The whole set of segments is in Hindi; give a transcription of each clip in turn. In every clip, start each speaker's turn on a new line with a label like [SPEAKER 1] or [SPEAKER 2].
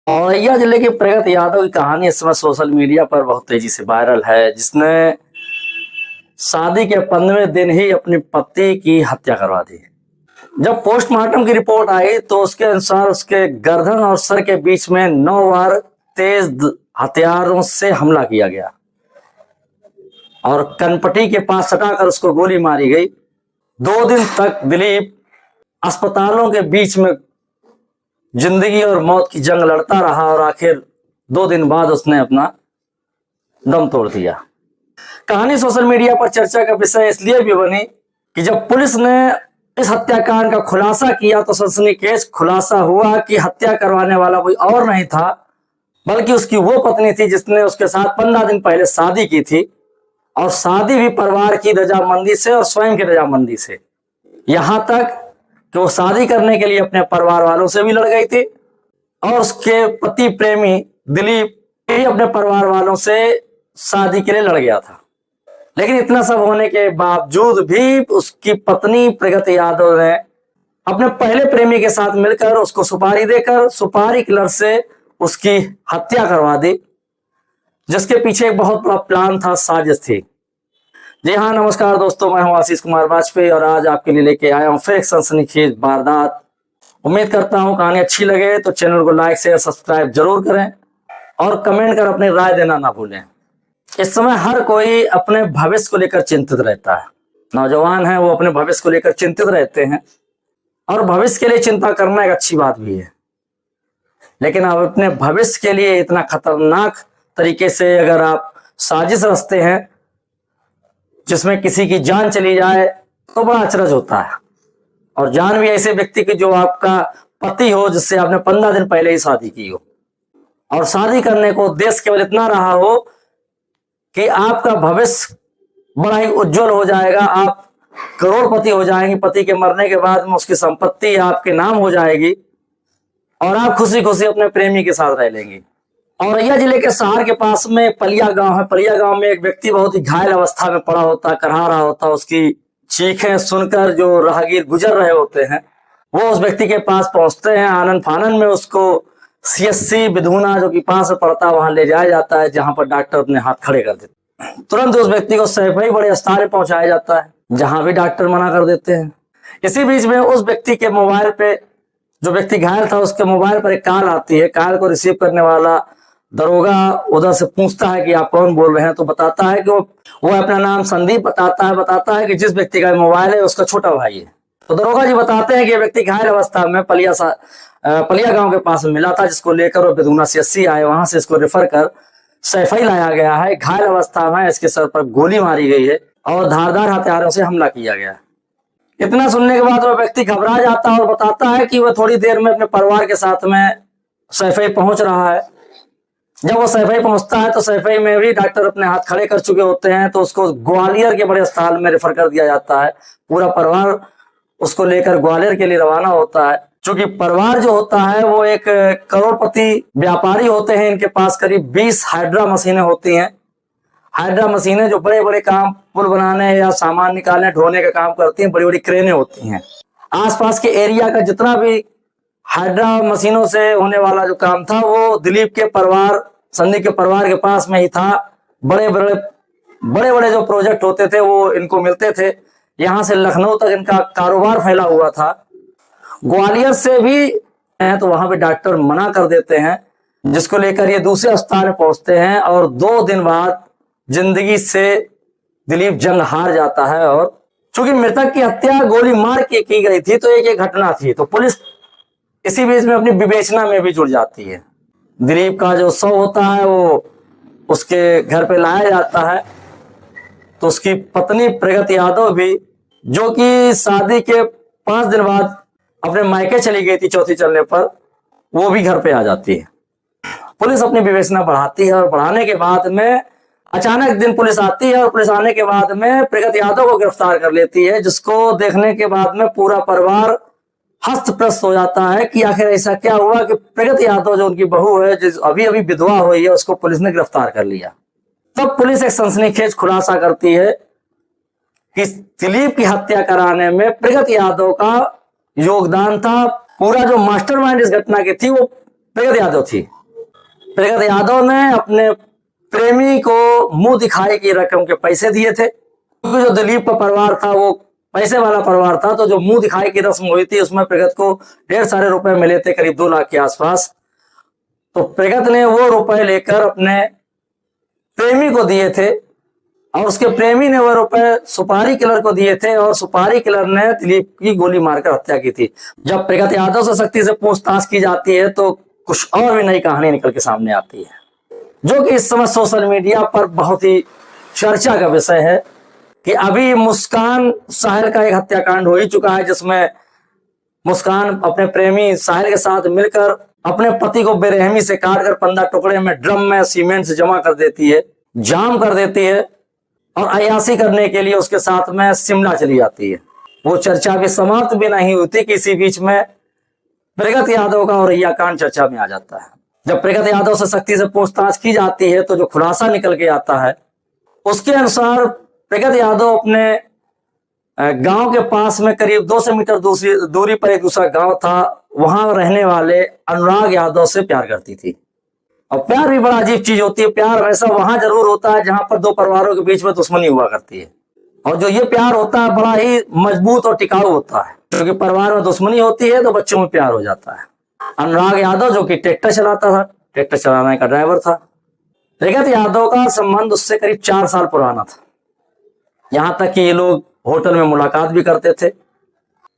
[SPEAKER 1] औरैया जिले के प्रगत यादव की कहानी इस समय सोशल मीडिया पर बहुत तेजी से वायरल है, जिसने शादी के 15वें दिन ही अपनी पति की हत्या करवा दी। जब पोस्टमार्टम की रिपोर्ट आई तो उसके अनुसार उसके गर्दन और सर के बीच में 9 बार तेज हथियारों से हमला किया गया और कनपटी के पास सटाकर उसको गोली मारी गई। 2 दिन तक दिलीप अस्पतालों के बीच में जिंदगी और मौत की जंग लड़ता रहा और आखिर 2 दिन बाद उसने अपना दम तोड़ दिया। कहानी सोशल मीडिया पर चर्चा का विषय इसलिए भी बनी कि जब पुलिस ने इस हत्याकांड का खुलासा किया तो सनसनीखेज खुलासा हुआ कि हत्या करवाने वाला कोई और नहीं था, बल्कि उसकी वो पत्नी थी जिसने उसके साथ 15 दिन पहले शादी की थी, और शादी भी परिवार की रजामंदी से और स्वयं की रजामंदी से। यहां तक कि वो शादी करने के लिए अपने परिवार वालों से भी लड़ गई थी और उसके पति प्रेमी दिलीप भी अपने परिवार वालों से शादी के लिए लड़ गया था। लेकिन इतना सब होने के बावजूद भी उसकी पत्नी प्रगति यादव ने अपने पहले प्रेमी के साथ मिलकर उसको सुपारी देकर सुपारी किलर से उसकी हत्या करवा दी, जिसके पीछे एक बहुत बड़ा प्लान था, साजिश थी। जी हाँ, नमस्कार दोस्तों, मैं हूं आशीष कुमार वाजपेयी और आज आपके लिए लेके आया हूं फिर एक सनसनीखेज वारदात। उम्मीद करता हूं कहानी अच्छी लगे तो चैनल को लाइक शेयर सब्सक्राइब जरूर करें और कमेंट कर अपनी राय देना ना भूलें। इस समय हर कोई अपने भविष्य को लेकर चिंतित रहता है। नौजवान है वो अपने भविष्य को लेकर चिंतित रहते हैं और भविष्य के लिए चिंता करना एक अच्छी बात भी है, लेकिन आप अपने भविष्य के लिए इतना खतरनाक तरीके से अगर आप साजिश रचते हैं जिसमें किसी की जान चली जाए तो बड़ा अचरज होता है। और जान भी ऐसे व्यक्ति की जो आपका पति हो, जिससे आपने 15 दिन पहले ही शादी की हो, और शादी करने को उद्देश्य केवल इतना रहा हो कि आपका भविष्य बड़ा ही उज्जवल हो जाएगा, आप करोड़पति हो जाएंगे, पति के मरने के बाद में उसकी संपत्ति आपके नाम हो जाएगी और आप खुशी खुशी अपने प्रेमी के साथ रह लेंगे। औरैया जिले के शहर के पास में पलिया गांव है। पलिया गांव में एक व्यक्ति बहुत ही घायल अवस्था में पड़ा होता, करहा रहा होता। उसकी चीखें सुनकर जो राहगीर गुजर रहे होते हैं वो उस व्यक्ति के पास पहुंचते हैं। आनन फानन में उसको सीएससी बिधुना जो कि पास में पड़ता है वहां ले जाया जाता है, जहां पर डॉक्टर अपने हाथ खड़े कर देते हैं। तुरंत उस व्यक्ति को सैफई बड़े अस्पताल में पहुंचाया जाता है, जहां भी डॉक्टर मना कर देते हैं। इसी बीच में उस व्यक्ति के मोबाइल पे, जो व्यक्ति घायल था, उसके मोबाइल पर एक कॉल आती है। कॉल को रिसीव करने वाला दरोगा उधर से पूछता है कि आप कौन बोल रहे हैं, तो बताता है कि वो अपना नाम संदीप बताता है कि जिस व्यक्ति का मोबाइल है उसका छोटा भाई है। तो दरोगा जी बताते हैं कि व्यक्ति घायल अवस्था में पलिया गांव के पास मिला था, जिसको लेकर वो बिधुना सीएससी आए, वहां से इसको रेफर कर सैफई लाया गया है। घायल अवस्था में इसके सर पर गोली मारी गई है और धारदार हथियारों से हमला किया गया है। इतना सुनने के बाद वह व्यक्ति घबरा जाता है और बताता है कि वह थोड़ी देर में अपने परिवार के साथ में सैफई पहुंच रहा है। जब वो सैफई पहुंचता है तो सैफई में भी डॉक्टर अपने हाथ खड़े कर चुके होते हैं, तो उसको ग्वालियर के बड़े अस्पताल में रेफर कर दिया जाता है। पूरा परिवार उसको लेकर ग्वालियर के लिए रवाना होता है। क्योंकि परिवार जो होता है वो एक करोड़पति व्यापारी होते हैं। इनके पास करीब 20 हाइड्रा मशीनें होती हैं। हाइड्रा मशीनें जो बड़े बड़े काम, पुल बनाने या सामान निकालने ढोने का काम करती हैं, बड़ी बड़ी क्रेनें होती हैं। आसपास के एरिया का जितना भी हाइड्रा मशीनों से होने वाला जो काम था वो दिलीप के परिवार, संदीप के परिवार के पास में ही था। बड़े बड़े जो प्रोजेक्ट होते थे वो इनको मिलते थे। यहाँ से लखनऊ तक इनका कारोबार फैला हुआ था। ग्वालियर से भी है तो वहां पे डॉक्टर मना कर देते हैं, जिसको लेकर ये दूसरे अस्पताल में पहुंचते हैं और 2 दिन बाद जिंदगी से दिलीप जंग हार जाता है। और चूंकि मृतक की हत्या गोली मार के की गई थी तो एक घटना थी, तो पुलिस इसी बीच में अपनी विवेचना में भी जुड़ जाती है। दिलीप का जो शव होता है वो उसके घर पे लाया जाता है, तो उसकी पत्नी प्रगति यादव भी, जो कि शादी के 5 दिन बाद अपने मायके चली गई थी चौथी चलने पर, वो भी घर पे आ जाती है। पुलिस अपनी विवेचना बढ़ाती है और बढ़ाने के बाद में अचानक एक दिन पुलिस आती है और पुलिस आने के बाद में प्रगति यादव को गिरफ्तार कर लेती है, जिसको देखने के बाद में पूरा परिवार हस्तप्रस्त हो जाता है कि आखिर ऐसा क्या हुआ कि प्रगति यादव जो उनकी बहू है, जो अभी अभी विधवा हुई है, उसको पुलिस ने गिरफ्तार कर लिया। तब पुलिस एक सनसनीखेज खुलासा करती है कि दिलीप की हत्या कराने में प्रगति यादव का योगदान था। पूरा जो मास्टरमाइंड इस घटना की थी वो प्रगति यादव थी। प्रगति यादव ने अपने प्रेमी को मुंह दिखाए की रकम के पैसे दिए थे, क्योंकि जो दिलीप का परिवार था वो पैसे वाला परिवार था, तो जो मुंह दिखाई की रस्म हुई थी उसमें प्रगति को ढेर सारे रुपए मिले थे, करीब 2 लाख के आसपास। तो प्रगति ने वो रुपए लेकर अपने प्रेमी को दिए थे और उसके प्रेमी ने वो रुपए सुपारी किलर को दिए थे और सुपारी किलर ने दिलीप की गोली मारकर हत्या की थी। जब प्रगति यादव से सख्ती से पूछताछ की जाती है तो कुछ और भी नई कहानी निकल के सामने आती है, जो कि इस समय सोशल मीडिया पर बहुत ही चर्चा का विषय है कि अभी मुस्कान साहिल का एक हत्याकांड हो ही चुका है, जिसमें मुस्कान अपने प्रेमी साहिल के साथ मिलकर अपने पति को बेरहमी से काटकर 15 टुकड़े में ड्रम में सीमेंट से जमा कर देती है, जाम कर देती है और अयासी करने के लिए उसके साथ में शिमला चली जाती है। वो चर्चा भी समाप्त भी नहीं होती कि इसी बीच में प्रगति यादव का औरैया कांड चर्चा में आ जाता है। जब प्रगति यादव से सख्ती से पूछताछ की जाती है तो जो खुलासा निकल के आता है उसके अनुसार प्रगति यादव अपने गांव के पास में करीब 200 मीटर दूरी पर एक दूसरा गांव था, वहां रहने वाले अनुराग यादव से प्यार करती थी। और प्यार भी बड़ा अजीब चीज होती है। प्यार हमेशा वहां जरूर होता है जहां पर 2 परिवारों के बीच में दुश्मनी हुआ करती है, और जो ये प्यार होता है बड़ा ही मजबूत और टिकाऊ होता है, क्योंकि परिवार में दुश्मनी होती है तो बच्चों में प्यार हो जाता है। अनुराग यादव जो कि ट्रैक्टर चलाता था, ट्रैक्टर चलाने का ड्राइवर था। प्रगति यादव का संबंध उससे करीब 4 साल पुराना था, यहां तक कि ये लोग होटल में मुलाकात भी करते थे,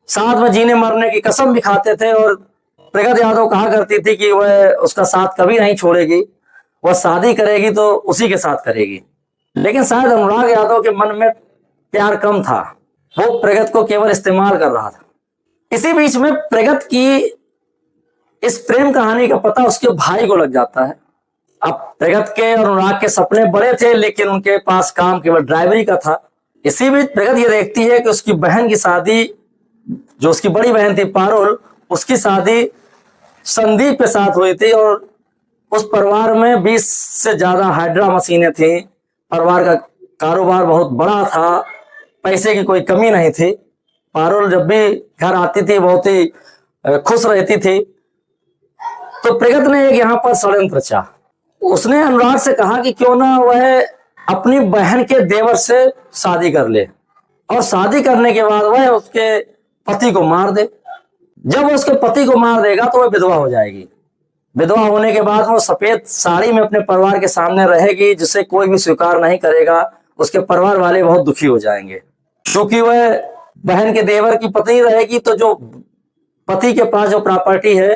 [SPEAKER 1] साथ में जीने मरने की कसम भी खाते थे। और प्रगति यादव कहा करती थी कि वह उसका साथ कभी नहीं छोड़ेगी, वह शादी करेगी तो उसी के साथ करेगी। लेकिन शायद अनुराग यादव के मन में प्यार कम था, वो प्रगति को केवल इस्तेमाल कर रहा था। इसी बीच में प्रगति की इस प्रेम कहानी का पता उसके भाई को लग जाता है। अब प्रगति के और अनुराग के सपने बड़े थे, लेकिन उनके पास काम केवल ड्राइवरी का था। इसी बीच प्रगति ये देखती है कि उसकी बहन की शादी, जो उसकी बड़ी बहन थी पारुल, उसकी शादी संदीप के साथ हुई थी और उस परिवार में 20 से ज्यादा हाइड्रा मशीनें थी। परिवार का कारोबार बहुत बड़ा था, पैसे की कोई कमी नहीं थी। पारुल जब भी घर आती थी बहुत ही खुश रहती थी। तो प्रगति ने एक यहाँ पर षड्यंत्र रचा। उसने अनुराग से कहा कि क्यों ना वह अपनी बहन के देवर से शादी कर ले और शादी करने के बाद वह उसके पति को मार दे। जब वो उसके पति को मार देगा तो वह विधवा हो जाएगी। विधवा होने के बाद वो सफेद साड़ी में अपने परिवार के सामने रहेगी, जिसे कोई भी स्वीकार नहीं करेगा। उसके परिवार वाले बहुत दुखी हो जाएंगे, क्योंकि वह बहन के देवर की पत्नी रहेगी तो जो पति के पास जो प्रॉपर्टी है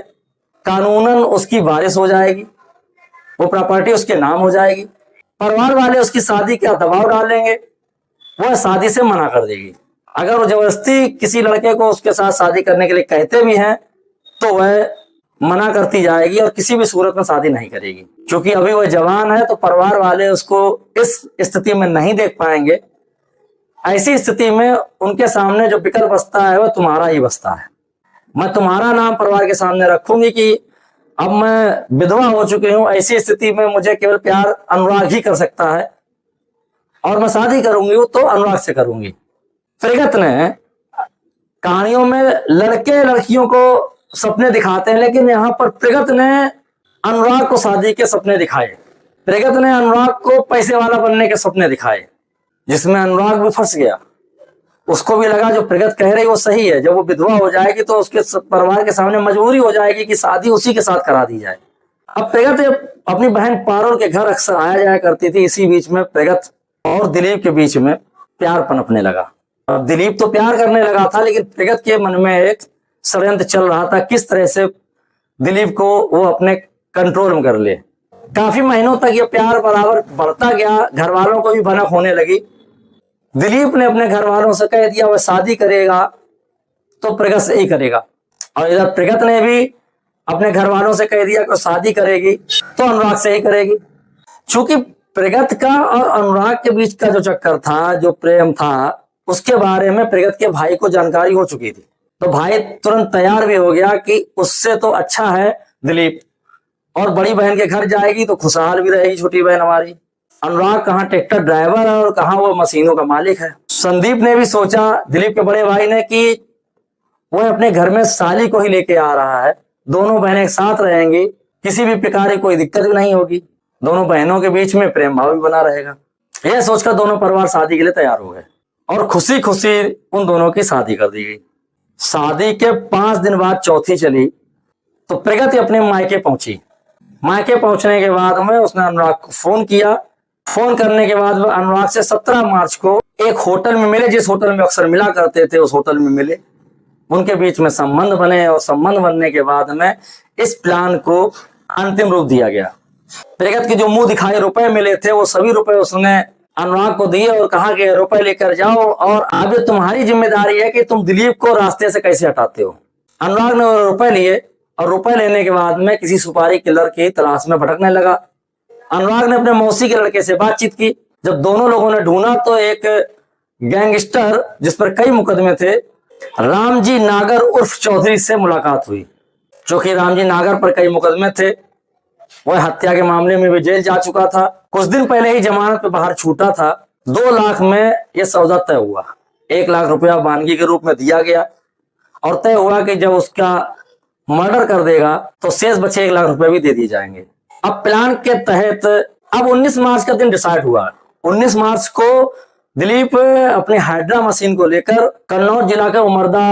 [SPEAKER 1] कानूनन उसकी वारिस हो जाएगी, वो प्रॉपर्टी उसके नाम हो जाएगी। परिवार वाले उसकी शादी का दबाव डालेंगे, वह शादी से मना कर देगी। अगर वो जबरदस्ती किसी लड़के को उसके साथ शादी करने के लिए कहते भी हैं तो वह मना करती जाएगी और किसी भी सूरत में शादी नहीं करेगी, क्योंकि अभी वह जवान है तो परिवार वाले उसको इस स्थिति में नहीं देख पाएंगे। ऐसी स्थिति में उनके सामने जो विकल्प बचता है वह तुम्हारा ही बचता है। मैं तुम्हारा नाम परिवार के सामने रखूंगी कि अब मैं विधवा हो चुकी हूं, ऐसी स्थिति में मुझे केवल प्यार अनुराग ही कर सकता है और मैं शादी करूंगी तो अनुराग से करूंगी। प्रगति ने कहानियों में लड़के लड़कियों को सपने दिखाते हैं, लेकिन यहाँ पर प्रगति ने अनुराग को शादी के सपने दिखाए। प्रगति ने अनुराग को पैसे वाला बनने के सपने दिखाए, जिसमें अनुराग भी फंस गया। उसको भी लगा जो प्रगति कह रही वो सही है, जब वो विधवा हो जाएगी तो उसके परिवार के सामने मजबूरी हो जाएगी कि शादी उसी के साथ करा दी जाए। अब प्रगति अपनी बहन पारुल के घर अक्सर आया जाया करती थी। इसी बीच में प्रगति और दिलीप के बीच में प्यार पनपने लगा। अब दिलीप तो प्यार करने लगा था, लेकिन प्रगति के मन में एक षड्यंत्र चल रहा था किस तरह से दिलीप को वो अपने कंट्रोल में कर ले। काफी महीनों तक ये प्यार बराबर बढ़ता गया, घर वालों को भी भनक होने लगी। दिलीप ने अपने घर वालों से कह दिया वह शादी करेगा तो प्रगति से ही करेगा, और इधर प्रगति ने भी अपने घर वालों से कह दिया कि शादी करेगी तो अनुराग से ही करेगी। चूंकि प्रगति का और अनुराग के बीच का जो चक्कर था, जो प्रेम था, उसके बारे में प्रगति के भाई को जानकारी हो चुकी थी। तो भाई तुरंत तैयार भी हो गया कि उससे तो अच्छा है दिलीप, और बड़ी बहन के घर जाएगी तो खुशहाल भी रहेगी छोटी बहन हमारी। अनुराग कहाँ ट्रैक्टर ड्राइवर है और कहाँ वो मशीनों का मालिक है। संदीप ने भी सोचा, दिलीप के बड़े भाई ने, कि वह अपने घर में साली को ही लेके आ रहा है, दोनों बहनें एक साथ रहेंगी किसी भी प्रकार की कोई दिक्कत भी नहीं होगी, दोनों बहनों के बीच में प्रेम भाव भी बना रहेगा। यह सोचकर दोनों परिवार शादी के लिए तैयार हो गए और खुशी खुशी उन दोनों की शादी कर दी गई। शादी के 5 दिन बाद चौथी चली तो प्रगति अपने मायके पहुंची। मायके पहुंचने के बाद में उसने अनुराग को फोन किया। फोन करने के बाद वह अनुराग से 17 मार्च को एक होटल में मिले, जिस होटल में अक्सर मिला करते थे उस होटल में मिले। उनके बीच में संबंध बने और संबंध बनने के बाद में इस प्लान को अंतिम रूप दिया गया। प्रगति के जो मुंह दिखाए रुपए मिले थे वो सभी रुपए उसने अनुराग को दिए और कहा कि रुपए लेकर जाओ और अब तुम्हारी जिम्मेदारी है कि तुम दिलीप को रास्ते से कैसे हटाते हो। अनुराग ने रुपए लिए और रुपए लेने के बाद में किसी सुपारी किलर की तलाश में भटकने लगा। अनुराग ने अपने मौसी के लड़के से बातचीत की। जब दोनों लोगों ने ढूंढा तो एक गैंगस्टर जिस पर कई मुकदमे थे, रामजी नागर उर्फ चौधरी से मुलाकात हुई। क्योंकि रामजी नागर पर कई मुकदमे थे, वह हत्या के मामले में भी जेल जा चुका था। कुछ दिन पहले ही जमानत पे बाहर छूटा था। 2 लाख में यह सौदा तय हुआ। 1 लाख रुपया वानगी के रूप में दिया गया और तय हुआ कि जब उसका मर्डर कर देगा तो शेष बचे 1 लाख रुपए भी दे दिए जाएंगे। अब प्लान के तहत अब 19 मार्च का दिन डिसाइड हुआ। 19 मार्च को दिलीप अपने हाइड्रा मशीन को लेकर कन्नौज जिला के उमरदा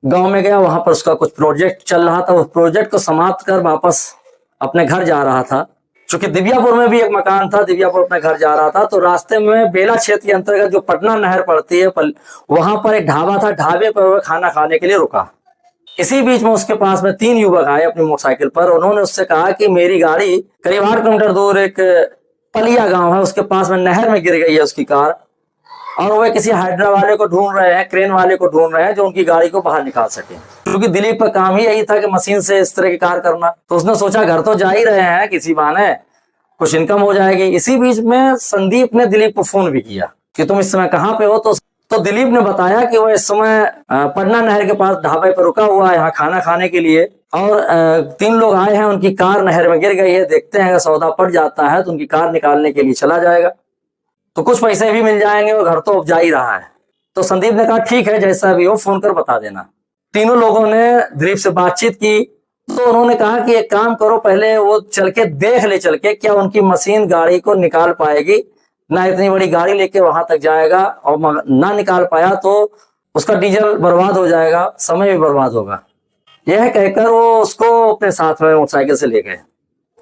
[SPEAKER 1] गांव में गया। वहां पर उसका कुछ प्रोजेक्ट चल रहा था। उस प्रोजेक्ट को समाप्त कर वापस अपने घर जा रहा था। चूंकि दिव्यापुर में भी एक मकान था, दिव्यापुर अपने घर जा रहा था तो रास्ते में बेला क्षेत्र के अंतर्गत जो पटना नहर पड़ती है वहां पर एक ढाबा था। ढाबे पर वह खाना खाने के लिए रुका। इसी बीच में उसके पास में 3 युवक आए अपनी मोटरसाइकिल पर। उन्होंने उससे कहा कि मेरी गाड़ी करीब 8 किलोमीटर दूर एक पलिया गांव है, उसके पास में नहर में गिर गई है उसकी कार, और वह किसी हाइड्रा वाले को ढूंढ रहे हैं, क्रेन वाले को ढूंढ रहे हैं जो उनकी गाड़ी को बाहर निकाल सके। क्योंकि दिलीप का काम ही यही था कि मशीन से इस तरह की कार करना। तो उसने सोचा घर तो जा ही रहे हैं, किसी बहाने कुछ इनकम हो जाएगी। इसी बीच में संदीप ने दिलीप को फोन भी किया कि तुम इस समय कहाँ पे हो। तो दिलीप ने बताया कि वह इस समय पटना नहर के पास ढाबे पर रुका हुआ है यहाँ खाना खाने के लिए, और 3 लोग आए हैं, उनकी कार नहर में गिर गई है, देखते हैं अगर सौदा पड़ जाता है तो उनकी कार निकालने के लिए चला जाएगा, तो कुछ पैसे भी मिल जाएंगे और घर तो अब जा ही रहा है। तो संदीप ने कहा ठीक है, जैसा भी हो फोन कर बता देना। तीनों लोगों ने दिलीप से बातचीत की तो उन्होंने कहा कि एक काम करो, पहले वो चल के देख ले, चल के क्या उनकी मशीन गाड़ी को निकाल पाएगी। ना इतनी बड़ी गाड़ी लेके वहां तक जाएगा और ना निकाल पाया तो उसका डीजल बर्बाद हो जाएगा, समय भी बर्बाद होगा। यह कहकर वो उसको अपने साथ में मोटरसाइकिल से ले गए।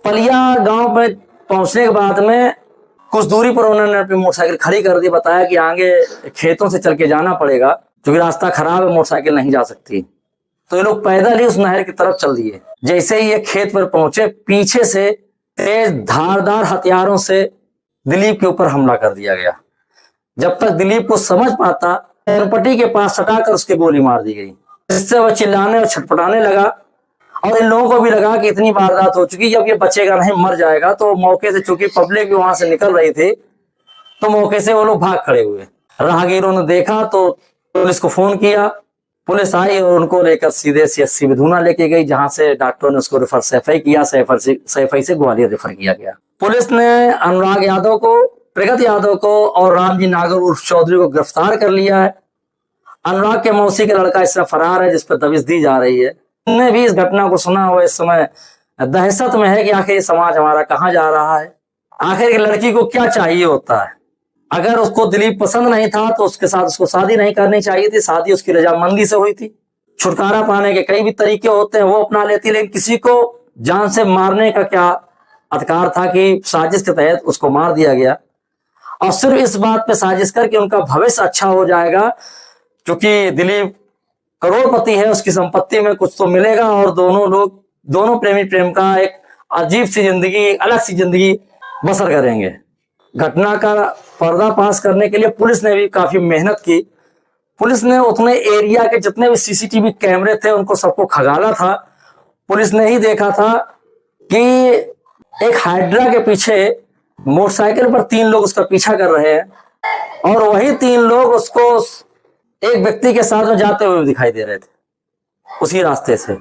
[SPEAKER 1] पलिया गांव में पहुंचने के बाद में कुछ दूरी पर उन्होंने अपनी मोटरसाइकिल खड़ी कर दी। बताया कि आगे खेतों से चल के जाना पड़ेगा क्योंकि रास्ता खराब है, मोटरसाइकिल नहीं जा सकती। तो ये लोग पैदल ही उस नहर की तरफ चल दिए। जैसे ही ये खेत पर पहुंचे, पीछे से तेज धारदार हथियारों से दिलीप के ऊपर हमला कर दिया गया। जब तक दिलीप को समझ पाता, चरपटी के पास सटाकर उसके गोली मार दी गई। इससे वह चिल्लाने और छटपटाने लगा और इन लोगों को भी लगा कि इतनी वारदात हो चुकी, जब ये बचेगा नहीं मर जाएगा। तो मौके से, चूंकि पब्लिक भी वहां से निकल रही थी, तो मौके से वो लोग भाग खड़े हुए। राहगीरों ने देखा तो पुलिस को फोन किया। पुलिस आई और उनको लेकर सीधे CSC विधुना लेके गई, जहां से डॉक्टरों ने उसको रेफर सैफई किया। सैफई से ग्वालियर रेफर किया गया। पुलिस ने अनुराग यादव को, प्रगति यादव को और रामजी नागर उर्फ चौधरी को गिरफ्तार कर लिया है। अनुराग के मौसी का लड़का इससे फरार है, जिस पर दबिश दी जा रही है। ने भी इस घटना को सुना हुआ इस समय दहशत में है कि आखिर ये समाज हमारा कहाँ जा रहा है, आखिर लड़की को क्या चाहिए होता है। अगर उसको दिलीप पसंद नहीं था तो उसके साथ उसको शादी नहीं करनी चाहिए थी। शादी उसकी रजामंदी से हुई थी। छुटकारा पाने के कई भी तरीके होते हैं, वो अपना लेती, लेकिन किसी को जान से मारने का क्या अधिकार था कि साजिश के तहत उसको मार दिया गया। और सिर्फ इस बात पे साजिश करके उनका भविष्य अच्छा हो जाएगा, क्योंकि दिलीप करोड़पति है, उसकी संपत्ति में कुछ तो मिलेगा और दोनों प्रेमी प्रेम का एक अजीब सी जिंदगी, अलग सी जिंदगी बसर करेंगे। घटना का पर्दाफाश करने के लिए पुलिस ने भी काफी मेहनत की। पुलिस ने उतने एरिया के जितने भी CCTV कैमरे थे उनको सबको खंगाला था। पुलिस ने ही देखा था कि एक हाइड्रा के पीछे मोटरसाइकिल पर 3 लोग उसका पीछा कर रहे हैं और वही 3 लोग उसको एक व्यक्ति के साथ में जाते हुए दिखाई दे रहे थे उसी रास्ते से।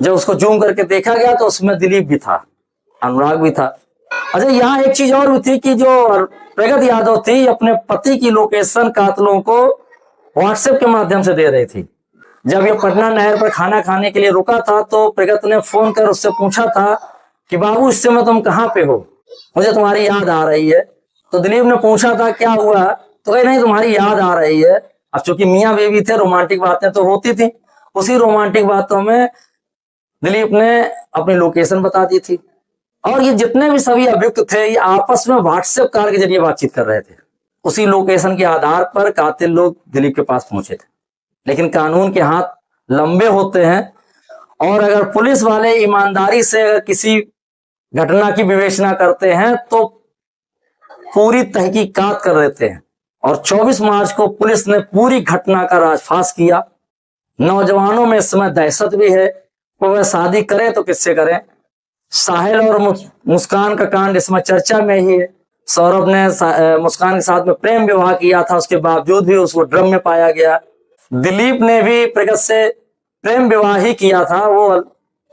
[SPEAKER 1] जब उसको जूम करके देखा गया तो उसमें दिलीप भी था, अनुराग भी था। अच्छा, यहाँ एक चीज और भी थी कि जो प्रगति यादव थी अपने पति की लोकेशन कातलों को WhatsApp के माध्यम से दे रही थी। जब ये पटना नहर पर खाना खाने के लिए रुका था तो प्रगति ने फोन कर उससे पूछा था कि बाबू इस समय तुम कहाँ पे हो, मुझे तुम्हारी याद आ रही है। तो दिलीप ने पूछा था क्या हुआ, तो कही नहीं तुम्हारी याद आ रही है। अब चूंकि मियाँ बीवी थे, रोमांटिक बातें तो होती थी, उसी रोमांटिक बातों में दिलीप ने अपनी लोकेशन बता दी थी। और ये जितने भी सभी अभियुक्त थे ये आपस में व्हाट्सएप कॉल के जरिए बातचीत कर रहे थे। उसी लोकेशन के आधार पर कातिल लोग दिलीप के पास पहुंचे थे। लेकिन कानून के हाथ लंबे होते हैं, और अगर पुलिस वाले ईमानदारी से अगर किसी घटना की विवेचना करते हैं तो पूरी तहकीकात कर देते हैं। और 24 मार्च को पुलिस ने पूरी घटना का राजफाश किया। नौजवानों में इस समय दहशत भी है, वो वह शादी करें तो किससे करें। साहिल और मुस्कान का कांड इसमें चर्चा में ही है। सौरभ ने मुस्कान के साथ में प्रेम विवाह किया था, उसके बावजूद भी उसको ड्रम में पाया गया। दिलीप ने भी प्रगत से प्रेम विवाह ही किया था, वो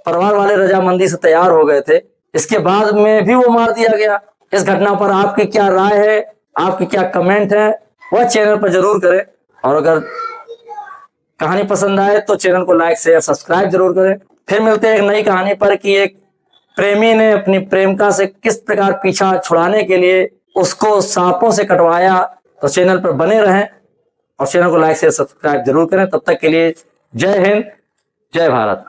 [SPEAKER 1] परिवार वाले रजामंदी से तैयार हो गए थे, इसके बाद में भी वो मार दिया गया। इस घटना पर आपकी क्या राय है, आपकी क्या कमेंट है, वह चैनल पर जरूर करें। और अगर कहानी पसंद आए तो चैनल को लाइक शेयर सब्सक्राइब जरूर करें। फिर मिलते हैं एक नई कहानी पर कि एक प्रेमी ने अपनी प्रेमिका से किस प्रकार पीछा छुड़ाने के लिए उसको सांपों से कटवाया। तो चैनल पर बने रहें और चैनल को लाइक शेयर सब्सक्राइब जरूर करें। तब तक के लिए जय हिंद, जय भारत।